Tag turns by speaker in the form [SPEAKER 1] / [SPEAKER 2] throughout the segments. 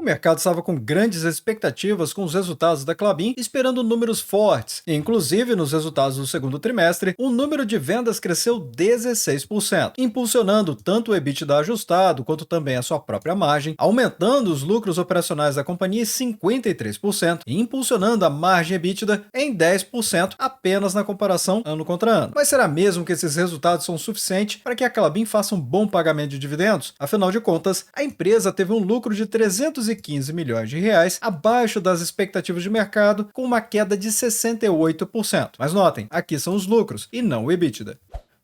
[SPEAKER 1] mercado estava com grandes expectativas com os resultados da Klabin, esperando números fortes. E, inclusive, nos resultados do segundo trimestre, o número de vendas cresceu 16%, impulsionando tanto o EBITDA ajustado quanto também a sua própria margem, aumentando os lucros operacionais da companhia em 53% e impulsionando a margem EBITDA em 10% apenas na comparação ano contra ano. Mas será mesmo que esses resultados são suficientes para que a Klabin faça um bom pagamento de dividendos? Afinal de contas, a empresa teve um lucro de 315 milhões de reais, abaixo das expectativas de mercado, com uma queda de 68%. Mas notem, aqui são os lucros e não o EBITDA.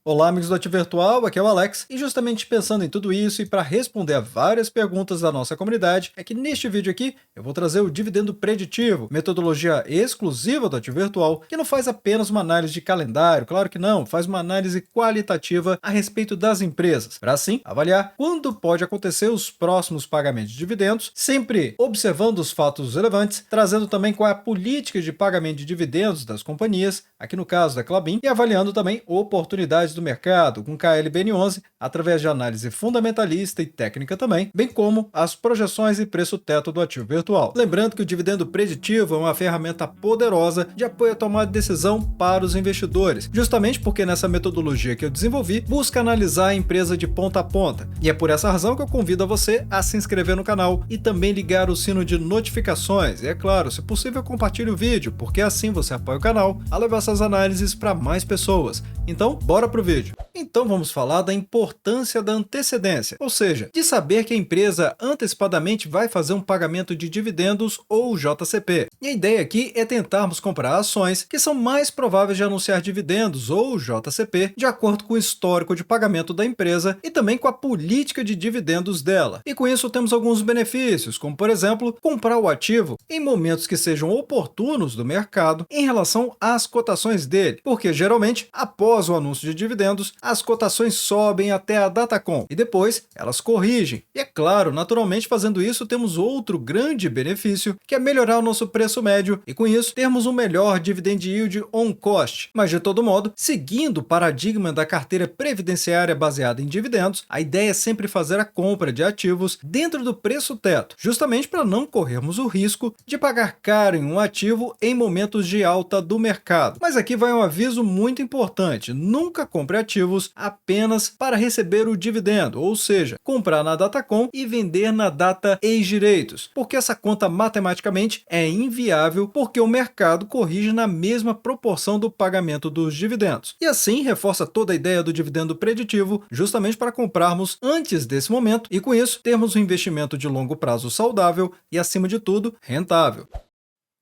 [SPEAKER 1] Olá, amigos do Ativo Virtual, aqui é o Alex, e justamente pensando em tudo isso e para responder a várias perguntas da nossa comunidade, é que neste vídeo aqui eu vou trazer o dividendo preditivo, metodologia exclusiva do Ativo Virtual, que não faz apenas uma análise de calendário, claro que não, faz uma análise qualitativa a respeito das empresas, para assim avaliar quando pode acontecer os próximos pagamentos de dividendos, sempre observando os fatos relevantes, trazendo também qual é a política de pagamento de dividendos das companhias, aqui no caso da Klabin, e avaliando também oportunidades do mercado com KLBN11 através de análise fundamentalista e técnica também, bem como as projeções e preço-teto do ativo virtual. Lembrando que o dividendo preditivo é uma ferramenta poderosa de apoio à tomada de decisão para os investidores, justamente porque nessa metodologia que eu desenvolvi, busca analisar a empresa de ponta a ponta. E é por essa razão que eu convido a você a se inscrever no canal e também ligar o sino de notificações. E é claro, se possível, compartilhe o vídeo, porque assim você apoia o canal a levar essas análises para mais pessoas. Então, bora pro vídeo. Então vamos falar da importância da antecedência, ou seja, de saber que a empresa antecipadamente vai fazer um pagamento de dividendos ou JCP. E a ideia aqui é tentarmos comprar ações que são mais prováveis de anunciar dividendos ou JCP de acordo com o histórico de pagamento da empresa e também com a política de dividendos dela. E com isso temos alguns benefícios, como por exemplo, comprar o ativo em momentos que sejam oportunos do mercado em relação às cotações dele, porque geralmente após o anúncio de dividendos, as cotações sobem até a Datacom e depois elas corrigem. E é claro, naturalmente fazendo isso temos outro grande benefício, que é melhorar o nosso preço médio e com isso termos um melhor dividend yield on cost. Mas de todo modo, seguindo o paradigma da carteira previdenciária baseada em dividendos, a ideia é sempre fazer a compra de ativos dentro do preço teto, justamente para não corrermos o risco de pagar caro em um ativo em momentos de alta do mercado. Mas aqui vai um aviso muito importante: nunca compre ativos apenas para receber o dividendo, ou seja, comprar na Datacom e vender na data ex-direitos, porque essa conta matematicamente é inviável porque o mercado corrige na mesma proporção do pagamento dos dividendos. E assim reforça toda a ideia do dividendo preditivo, justamente para comprarmos antes desse momento e com isso termos um investimento de longo prazo saudável e, acima de tudo, rentável.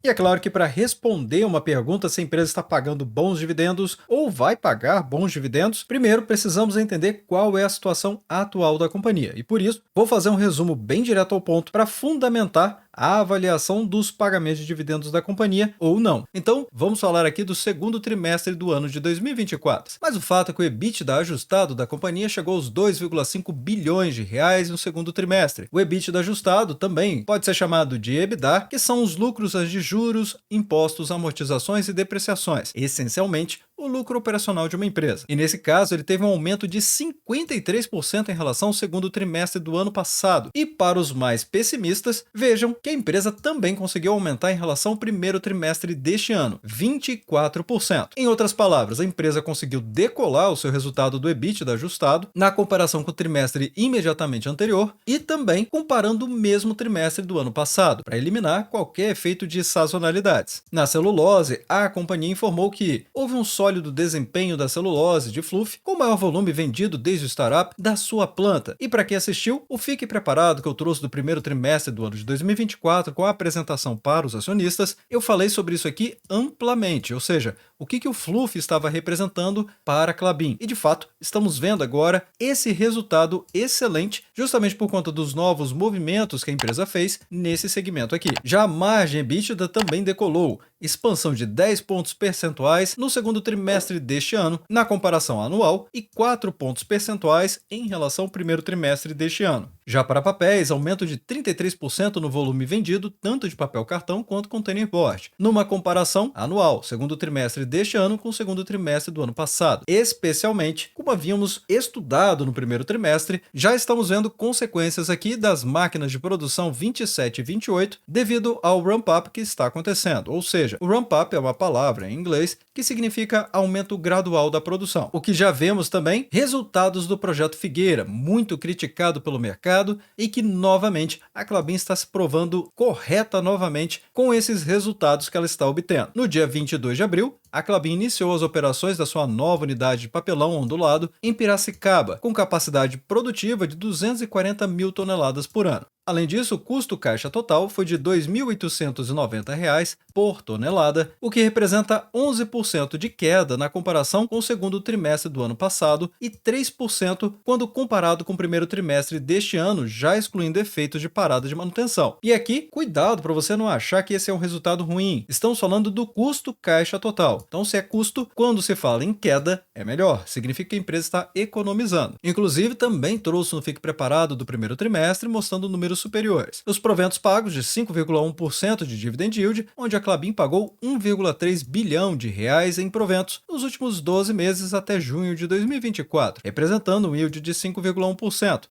[SPEAKER 1] E é claro que para responder uma pergunta se a empresa está pagando bons dividendos ou vai pagar bons dividendos, primeiro precisamos entender qual é a situação atual da companhia. E por isso, vou fazer um resumo bem direto ao ponto para fundamentar a avaliação dos pagamentos de dividendos da companhia ou não. Então, vamos falar aqui do segundo trimestre do ano de 2024. Mas o fato é que o EBITDA ajustado da companhia chegou aos 2,5 bilhões de reais no segundo trimestre. O EBITDA ajustado também pode ser chamado de EBITDA, que são os lucros antes de juros, impostos, amortizações e depreciações. Essencialmente, o lucro operacional de uma empresa. E nesse caso, ele teve um aumento de 53% em relação ao segundo trimestre do ano passado. E para os mais pessimistas, vejam que a empresa também conseguiu aumentar em relação ao primeiro trimestre deste ano, 24%. Em outras palavras, a empresa conseguiu decolar o seu resultado do EBITDA ajustado na comparação com o trimestre imediatamente anterior e também comparando o mesmo trimestre do ano passado, para eliminar qualquer efeito de sazonalidades. Na celulose, a companhia informou que houve um sólido desempenho da celulose de fluff, com o maior volume vendido desde o startup da sua planta. E para quem assistiu, o Fique Preparado que eu trouxe do primeiro trimestre do ano de 2024 com a apresentação para os acionistas, eu falei sobre isso aqui amplamente, ou seja, o que o fluff estava representando para a Klabin. E de fato, estamos vendo agora esse resultado excelente, justamente por conta dos novos movimentos que a empresa fez nesse segmento aqui. Já a margem EBITDA também decolou, expansão de 10 pontos percentuais no segundo trimestre deste ano, na comparação anual, e 4 pontos percentuais em relação ao primeiro trimestre deste ano. Já para papéis, aumento de 33% no volume vendido, tanto de papel cartão quanto containerboard, numa comparação anual, segundo trimestre deste ano com o segundo trimestre do ano passado. Especialmente, como havíamos estudado no primeiro trimestre, já estamos vendo consequências aqui das máquinas de produção 27 e 28 devido ao ramp-up que está acontecendo, ou seja, o ramp-up é uma palavra em inglês que significa aumento gradual da produção. O que já vemos também, resultados do projeto Figueira, muito criticado pelo mercado e que novamente a Klabin está se provando correta novamente com esses resultados que ela está obtendo. No dia 22 de abril, a Klabin iniciou as operações da sua nova unidade de papelão ondulado em Piracicaba, com capacidade produtiva de 240 mil toneladas por ano. Além disso, o custo caixa total foi de R$ 2.890 por tonelada, o que representa 11% de queda na comparação com o segundo trimestre do ano passado e 3% quando comparado com o primeiro trimestre deste ano, já excluindo efeitos de parada de manutenção. E aqui, cuidado para você não achar que esse é um resultado ruim. Estamos falando do custo caixa total. Então, se é custo, quando se fala em queda, é melhor. Significa que a empresa está economizando. Inclusive, também trouxe no Fique Preparado do primeiro trimestre, mostrando números superiores. Os proventos pagos de 5,1% de dividend yield, onde a Klabin pagou 1,3 bilhão de reais em proventos nos últimos 12 meses até junho de 2024, representando um yield de 5,1%.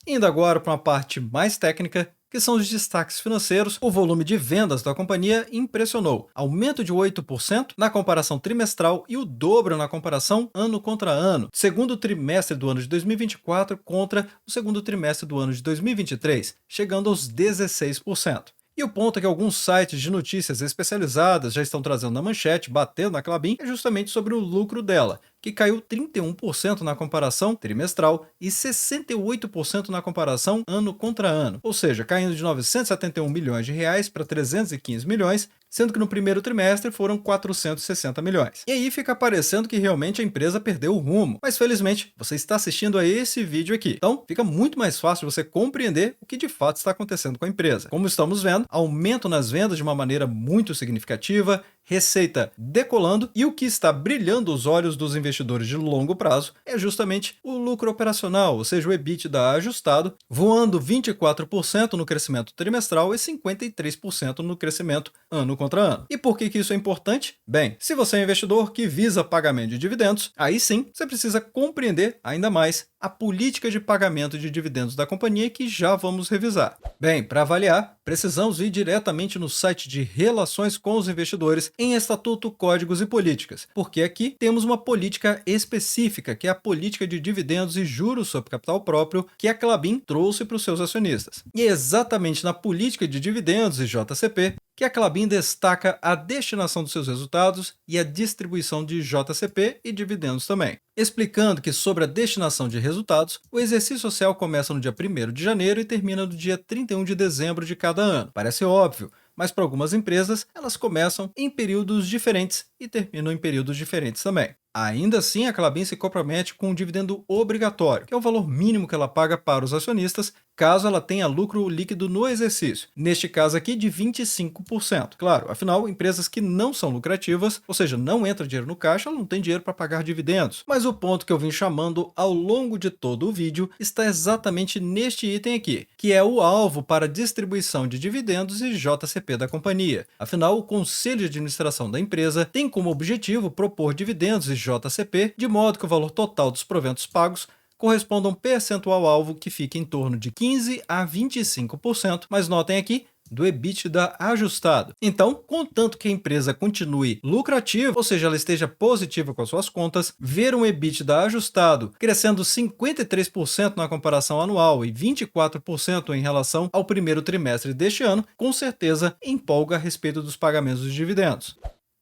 [SPEAKER 1] Indo agora para uma parte mais técnica, que são os destaques financeiros, o volume de vendas da companhia impressionou. Aumento de 8% na comparação trimestral e o dobro na comparação ano contra ano, segundo trimestre do ano de 2024 contra o segundo trimestre do ano de 2023, chegando aos 16%. E o ponto é que alguns sites de notícias especializadas já estão trazendo na manchete, batendo na Klabin, é justamente sobre o lucro dela, que caiu 31% na comparação trimestral e 68% na comparação ano contra ano, ou seja, caindo de 971 milhões de reais para 315 milhões, sendo que no primeiro trimestre foram 460 milhões. E aí fica parecendo que realmente a empresa perdeu o rumo, mas felizmente você está assistindo a esse vídeo aqui, então fica muito mais fácil você compreender o que de fato está acontecendo com a empresa. Como estamos vendo, aumento nas vendas de uma maneira muito significativa, receita decolando e o que está brilhando os olhos dos investidores de longo prazo é justamente o lucro operacional, ou seja, o EBITDA ajustado, voando 24% no crescimento trimestral e 53% no crescimento ano contra ano. E por que isso é importante? Bem, se você é um investidor que visa pagamento de dividendos, aí sim você precisa compreender ainda mais a política de pagamento de dividendos da companhia que já vamos revisar. Bem, para avaliar, precisamos ir diretamente no site de Relações com os Investidores em Estatuto, Códigos e Políticas, porque aqui temos uma política específica, que é a política de dividendos e juros sobre capital próprio que a Klabin trouxe para os seus acionistas. E é exatamente na política de dividendos e JCP que a Klabin destaca a destinação dos seus resultados e a distribuição de JCP e dividendos também, explicando que sobre a destinação de resultados, o exercício social começa no dia 1º de janeiro e termina no dia 31 de dezembro de cada ano. Parece óbvio, mas para algumas empresas, elas começam em períodos diferentes e terminam em períodos diferentes também. Ainda assim, a Klabin se compromete com um dividendo obrigatório, que é o valor mínimo que ela paga para os acionistas, caso ela tenha lucro líquido no exercício. Neste caso aqui, de 25%. Claro, afinal, empresas que não são lucrativas, ou seja, não entra dinheiro no caixa, ela não tem dinheiro para pagar dividendos. Mas o ponto que eu vim chamando ao longo de todo o vídeo está exatamente neste item aqui, que é o alvo para distribuição de dividendos e JCP da companhia. Afinal, o Conselho de Administração da empresa tem como objetivo propor dividendos e JCP, de modo que o valor total dos proventos pagos corresponda a um percentual-alvo que fica em torno de 15% a 25%, mas notem aqui, do EBITDA ajustado. Então, contanto que a empresa continue lucrativa, ou seja, ela esteja positiva com as suas contas, ver um EBITDA ajustado crescendo 53% na comparação anual e 24% em relação ao primeiro trimestre deste ano, com certeza empolga a respeito dos pagamentos de dividendos.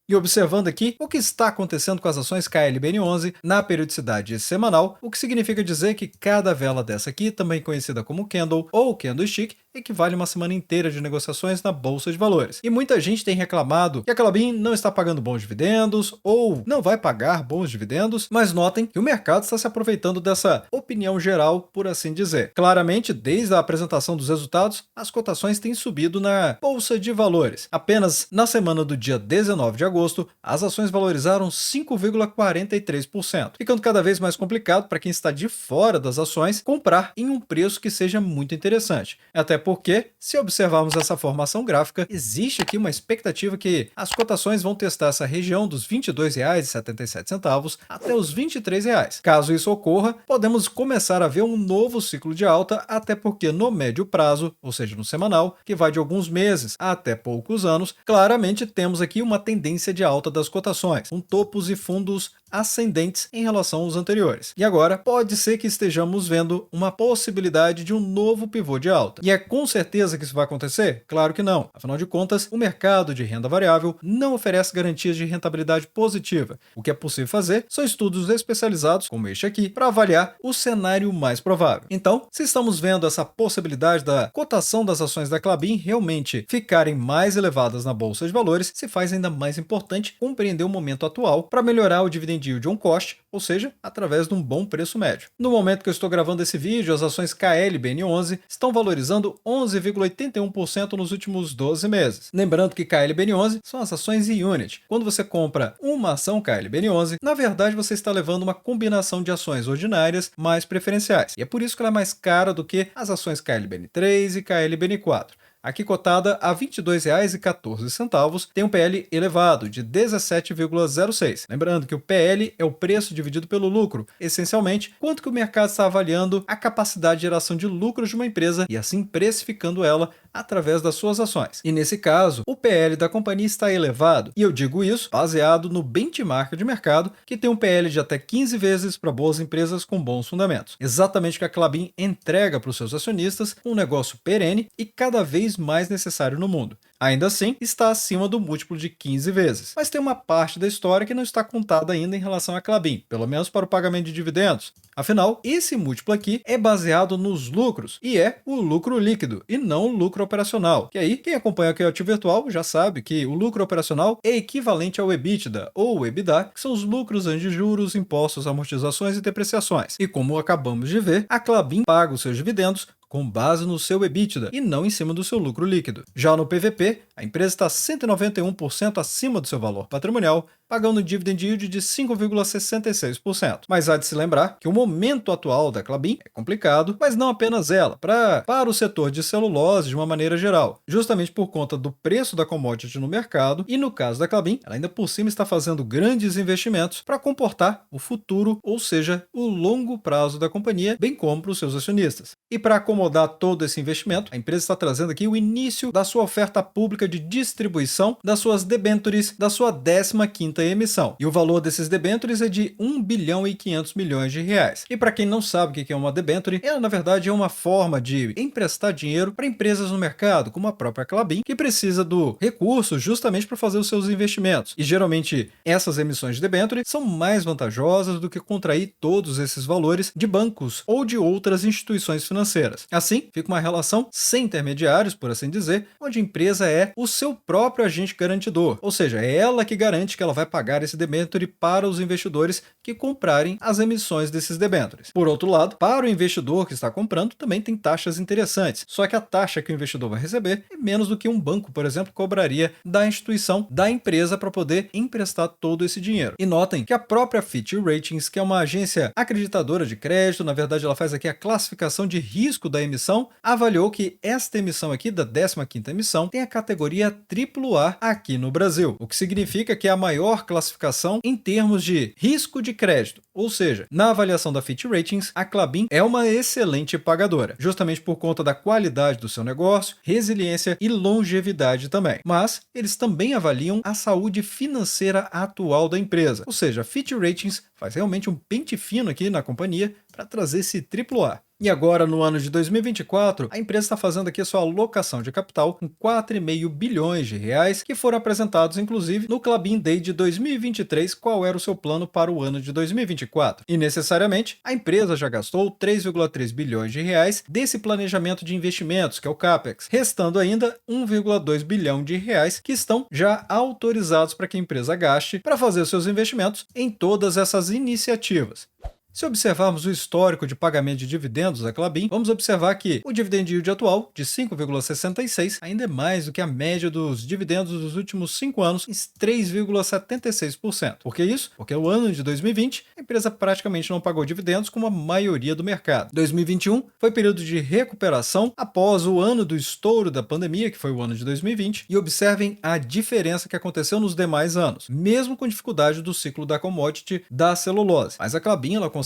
[SPEAKER 1] E observando aqui o que está acontecendo com as ações KLBN11 na periodicidade semanal, o que significa dizer que cada vela dessa aqui, também conhecida como candle ou candlestick, equivale a uma semana inteira de negociações na Bolsa de Valores. E muita gente tem reclamado que a Klabin não está pagando bons dividendos ou não vai pagar bons dividendos, mas notem que o mercado está se aproveitando dessa opinião geral, por assim dizer. Claramente, desde a apresentação dos resultados, as cotações têm subido na Bolsa de Valores. Apenas na semana do dia 19 de agosto, as ações valorizaram 5,43%, ficando cada vez mais complicado para quem está de fora das ações comprar em um preço que seja muito interessante. Até porque, se observarmos essa formação gráfica, existe aqui uma expectativa que as cotações vão testar essa região dos R$ 22,77 até os R$ 23. Caso isso ocorra, podemos começar a ver um novo ciclo de alta, até porque no médio prazo, ou seja, no semanal, que vai de alguns meses até poucos anos, claramente temos aqui uma tendência de alta das cotações, com topos e fundos ascendentes em relação aos anteriores. E agora, pode ser que estejamos vendo uma possibilidade de um novo pivô de alta. E é com certeza que isso vai acontecer? Claro que não. Afinal de contas, o mercado de renda variável não oferece garantias de rentabilidade positiva. O que é possível fazer são estudos especializados, como este aqui, para avaliar o cenário mais provável. Então, se estamos vendo essa possibilidade da cotação das ações da Klabin realmente ficarem mais elevadas na Bolsa de Valores, se faz ainda mais importante compreender o momento atual para melhorar o dividend yield on cost, ou seja, através de um bom preço médio. No momento que eu estou gravando esse vídeo, as ações KLBN11 estão valorizando 11,81% nos últimos 12 meses. Lembrando que KLBN11 são as ações e-unit. Quando você compra uma ação KLBN11, na verdade você está levando uma combinação de ações ordinárias mais preferenciais. E é por isso que ela é mais cara do que as ações KLBN3 e KLBN4. Aqui cotada a R$ 22,14, tem um PL elevado, de 17,06. Lembrando que o PL é o preço dividido pelo lucro, essencialmente, quanto que o mercado está avaliando a capacidade de geração de lucros de uma empresa e assim precificando ela através das suas ações. E nesse caso, o PL da companhia está elevado, e eu digo isso baseado no benchmark de mercado, que tem um PL de até 15 vezes para boas empresas com bons fundamentos. Exatamente o que a Klabin entrega para os seus acionistas, um negócio perene e cada vez mais necessário no mundo. Ainda assim, está acima do múltiplo de 15 vezes. Mas tem uma parte da história que não está contada ainda em relação à Klabin, pelo menos para o pagamento de dividendos. Afinal, esse múltiplo aqui é baseado nos lucros, e é o lucro líquido, e não o lucro operacional. Que aí, quem acompanha aqui o Ativo Virtual já sabe que o lucro operacional é equivalente ao EBITDA, ou EBITDA, que são os lucros antes de juros, impostos, amortizações e depreciações. E como acabamos de ver, a Klabin paga os seus dividendos com base no seu EBITDA e não em cima do seu lucro líquido. Já no PVP, a empresa está 191% acima do seu valor patrimonial, pagando um dividend yield de 5,66%. Mas há de se lembrar que o momento atual da Klabin é complicado, mas não apenas ela, para o setor de celulose de uma maneira geral, justamente por conta do preço da commodity no mercado, e no caso da Klabin, ela ainda por cima está fazendo grandes investimentos para comportar o futuro, ou seja, o longo prazo da companhia, bem como para os seus acionistas. E para acomodar todo esse investimento, a empresa está trazendo aqui o início da sua oferta pública de distribuição das suas debêntures da sua 15ª emissão. E o valor desses debêntures é de 1 bilhão e 500 milhões de reais. E para quem não sabe o que é uma debênture, ela na verdade é uma forma de emprestar dinheiro para empresas no mercado, como a própria Klabin, que precisa do recurso justamente para fazer os seus investimentos. E geralmente essas emissões de debênture são mais vantajosas do que contrair todos esses valores de bancos ou de outras instituições financeiras. Assim, fica uma relação sem intermediários, por assim dizer, onde a empresa é o seu próprio agente garantidor, ou seja, é ela que garante que ela vai pagar esse debênture para os investidores que comprarem as emissões desses debêntures. Por outro lado, para o investidor que está comprando, também tem taxas interessantes, só que a taxa que o investidor vai receber é menos do que um banco, por exemplo, cobraria da instituição, da empresa, para poder emprestar todo esse dinheiro. E notem que a própria Fitch Ratings, que é uma agência acreditadora de crédito, na verdade ela faz aqui a classificação de risco da emissão, avaliou que esta emissão aqui, da 15ª emissão, tem a categoria AAA aqui no Brasil, o que significa que é a maior classificação em termos de risco de crédito. Ou seja, na avaliação da Fitch Ratings, a Klabin é uma excelente pagadora, justamente por conta da qualidade do seu negócio, resiliência e longevidade também. Mas eles também avaliam a saúde financeira atual da empresa. Ou seja, a Fitch Ratings faz realmente um pente fino aqui na companhia para trazer esse AAA. E agora, no ano de 2024, a empresa está fazendo aqui a sua alocação de capital com 4,5 bilhões de reais, que foram apresentados, inclusive, no Klabin Day de 2023, qual era o seu plano para o ano de 2024. E, necessariamente, a empresa já gastou 3,3 bilhões de reais desse planejamento de investimentos, que é o CAPEX, restando ainda 1,2 bilhão de reais que estão já autorizados para que a empresa gaste para fazer seus investimentos em todas essas iniciativas. Se observarmos o histórico de pagamento de dividendos da Klabin, vamos observar que o dividend yield atual, de 5,66, ainda é mais do que a média dos dividendos dos últimos 5 anos, em 3,76%. Por que isso? Porque no ano de 2020, a empresa praticamente não pagou dividendos como a maioria do mercado. 2021 foi período de recuperação após o ano do estouro da pandemia, que foi o ano de 2020, e observem a diferença que aconteceu nos demais anos, mesmo com dificuldade do ciclo da commodity da celulose. Mas a Klabin, ela consegue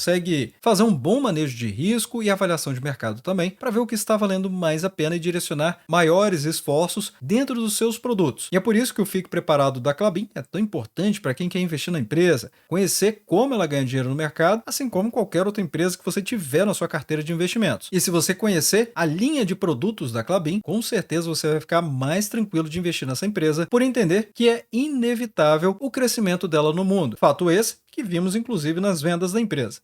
[SPEAKER 1] fazer um bom manejo de risco e avaliação de mercado também, para ver o que está valendo mais a pena e direcionar maiores esforços dentro dos seus produtos. E é por isso que o Fique Preparado da Klabin é tão importante para quem quer investir na empresa, conhecer como ela ganha dinheiro no mercado, assim como qualquer outra empresa que você tiver na sua carteira de investimentos. E se você conhecer a linha de produtos da Klabin, com certeza você vai ficar mais tranquilo de investir nessa empresa, por entender que é inevitável o crescimento dela no mundo. Fato esse que vimos inclusive nas vendas da empresa.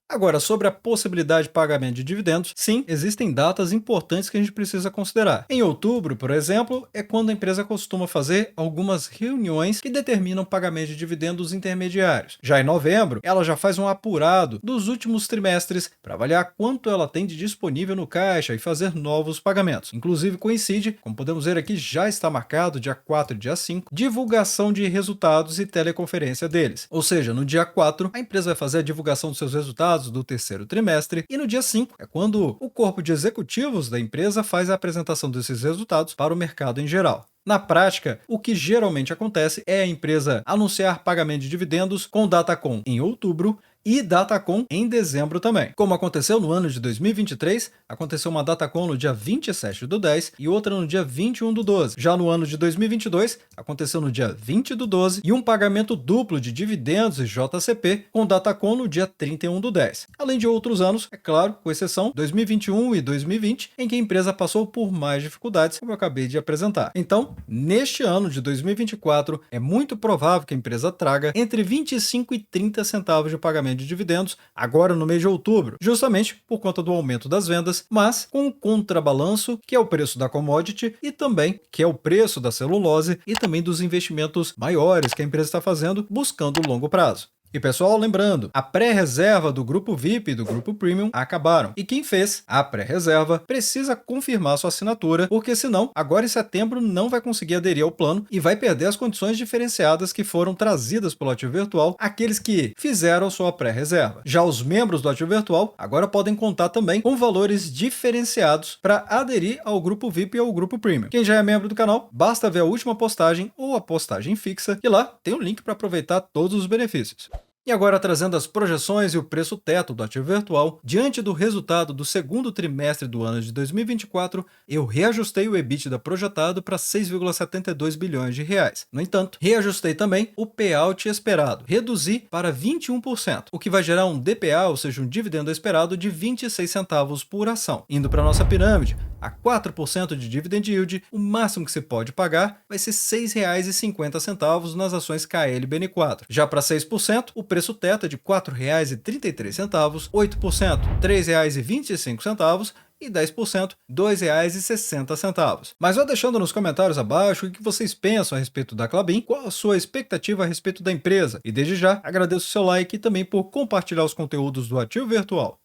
[SPEAKER 1] Agora, sobre a possibilidade de pagamento de dividendos, sim, existem datas importantes que a gente precisa considerar. Em outubro, por exemplo, é quando a empresa costuma fazer algumas reuniões que determinam pagamento de dividendos intermediários. Já em novembro, ela já faz um apurado dos últimos trimestres para avaliar quanto ela tem de disponível no caixa e fazer novos pagamentos. Inclusive coincide, como podemos ver aqui, já está marcado dia 4 e dia 5, divulgação de resultados e teleconferência deles. Ou seja, no dia 4, a empresa vai fazer a divulgação dos seus resultados do terceiro trimestre, e no dia 5 é quando o corpo de executivos da empresa faz a apresentação desses resultados para o mercado em geral. Na prática, o que geralmente acontece é a empresa anunciar pagamento de dividendos com Datacom em outubro e Datacom em dezembro também. Como aconteceu no ano de 2023, aconteceu uma Datacom no dia 27/10 e outra no dia 21/12. Já no ano de 2022, aconteceu no dia 20/12 e um pagamento duplo de dividendos e JCP com Datacom no dia 31/10. Além de outros anos, é claro, com exceção 2021 e 2020, em que a empresa passou por mais dificuldades, como eu acabei de apresentar. Então, neste ano de 2024, é muito provável que a empresa traga entre 25 e 30 centavos de pagamento de dividendos agora no mês de outubro, justamente por conta do aumento das vendas, mas com um contrabalanço, que é o preço da commodity e também que é o preço da celulose e também dos investimentos maiores que a empresa está fazendo buscando o longo prazo. E pessoal, lembrando, a pré-reserva do grupo VIP e do grupo Premium acabaram. E quem fez a pré-reserva precisa confirmar sua assinatura, porque senão, agora em setembro, não vai conseguir aderir ao plano e vai perder as condições diferenciadas que foram trazidas pelo Ativo Virtual àqueles que fizeram sua pré-reserva. Já os membros do Ativo Virtual agora podem contar também com valores diferenciados para aderir ao grupo VIP e ao grupo Premium. Quem já é membro do canal, basta ver a última postagem ou a postagem fixa, e lá tem um link para aproveitar todos os benefícios. E agora, trazendo as projeções e o preço teto do Ativo Virtual, diante do resultado do segundo trimestre do ano de 2024, eu reajustei o EBITDA projetado para 6,72 bilhões de reais. No entanto, reajustei também o payout esperado, reduzi para 21%, o que vai gerar um DPA, ou seja, um dividendo esperado de 26 centavos por ação. Indo para a nossa pirâmide, a 4% de dividend yield, o máximo que se pode pagar vai ser R$ 6,50 nas ações KLBN4. Já para 6%, o preço teto é de R$ 4,33, 8%, R$ 3,25 e 10%, R$ 2,60. Mas vá deixando nos comentários abaixo o que vocês pensam a respeito da Klabin, qual a sua expectativa a respeito da empresa. E desde já, agradeço o seu like e também por compartilhar os conteúdos do Ativo Virtual.